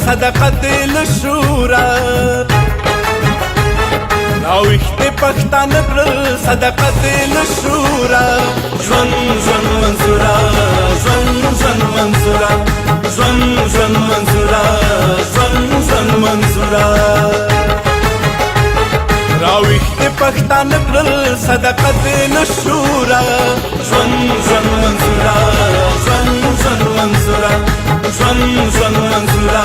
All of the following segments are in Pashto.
صدقه للشورى راويخت پښتانه کړل صدقه للشورى ژوند ژوند منصوره ژوند ژوند منصوره ژوند ژوند منصوره ژوند ژوند منصوره راويخت پښتانه کړل صدقه للشورى ژوند ژوند منصوره ژوند ژوند منصوره ژوند ژوند منصوره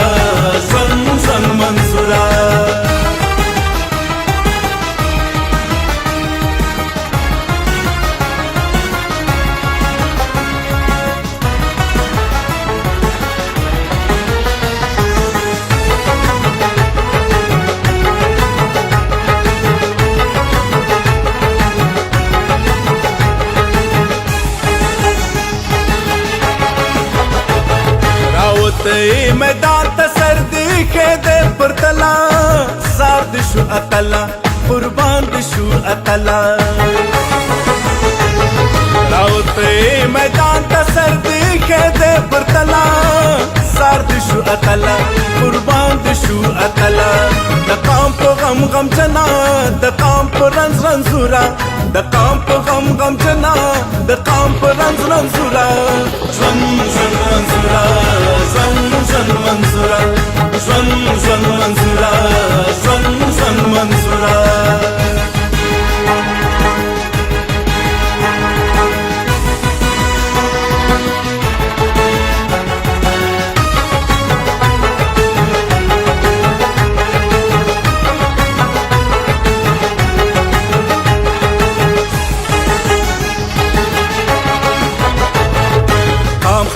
ژوند ژوند منصوره میدان ته سر دی خېدې پر تلا زار دې شو اتلا قربان دې شو اتلا راوته میدان ته سر دی خېدې پر تلا زار دې شو اتلا قربان دې شو اتلا د قام په غم غم جنا د قام په رنز رنزورا د قام په غم غم جنا د قام په رنز رنزورا ژوند ژوند منصوره ژوند ژوند منصوره ژوند ژوند منصوره ژوند ژوند منصوره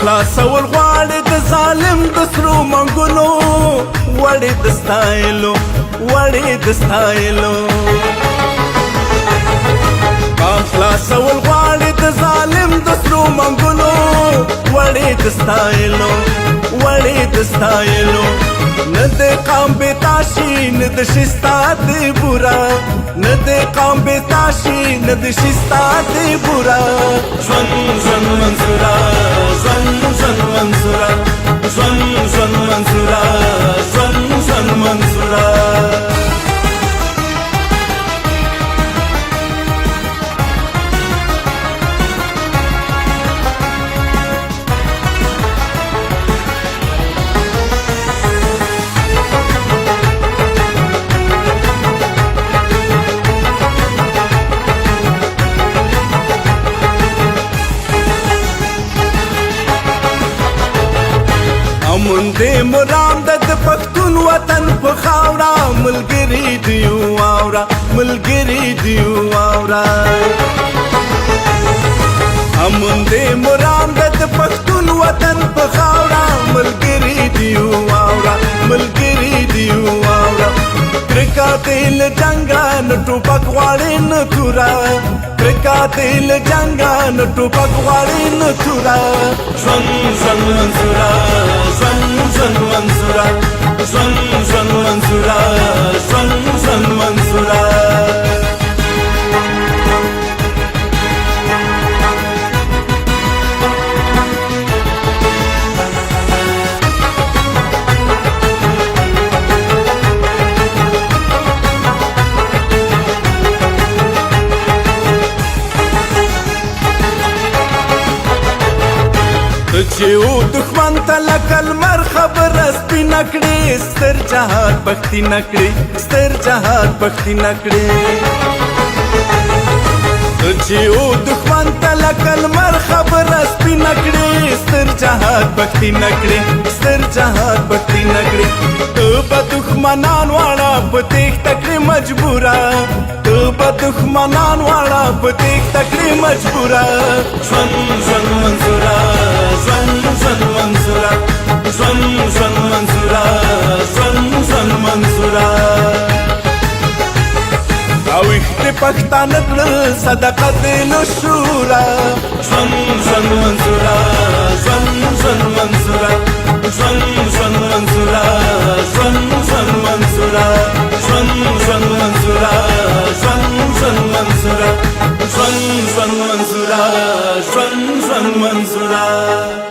خلاصول غواړي د ظالم د سرو منګلو وړې د ستایلو وړې د ستایلو خلاصول غواړي د ظالم د سرو منګلو وړې د ستایلو وړې د ستایلو نه د قام بتاشي نه د شستا دی بورا نه د قام بتاشي نه د شستا دی بورا ژوند ژوند منصوره ژوند ژوند منصوره ژوند ژوند منصوره ژوند ژوند منصوره امون دې مرام د پښتون وطن په خاورا ملګری دیو واورا ملګری دیو واورا امون دې مرام د پښتون وطن په خاورا ملګری دیو واورا ملګری دیو واورا کرکا تل جنگا نټو پکواړې نتورا کرکا تل جنگا نټو پکواړې نتورا ژوند ژوند منصوره ژوند ژوند منصوره ژوند ژوند منصوره ژوند ژوند منصوره چې و دښمن ته لکه لمر خبره سپینه کړې ستر جهاد بختي نه کړې ستر جهاد بختي نه کړې چې و دښمن ته لکه لمر خبره سپینه کړې ستر جهاد بختي نه کړې ستر جهاد بختي نه کړې ته به دښمنان واړه په تېښته کړې مجبوره ته به دښمنان واړه په تېښته کړې مجبوره ژوند ژوند منصوره ژوند ژوند منصوره ژوند ژوند منصوره ژوند ژوند منصوره راويخت پښتانه کړل صدقه للشورى ژوند ژوند منصوره ژوند ژوند منصوره ژوند ژوند منصوره ژوند ژوند منصوره ژوند ژوند منصوره ژوند ژوند منصوره ژوند ژوند منصوره ژوند ژوند منصوره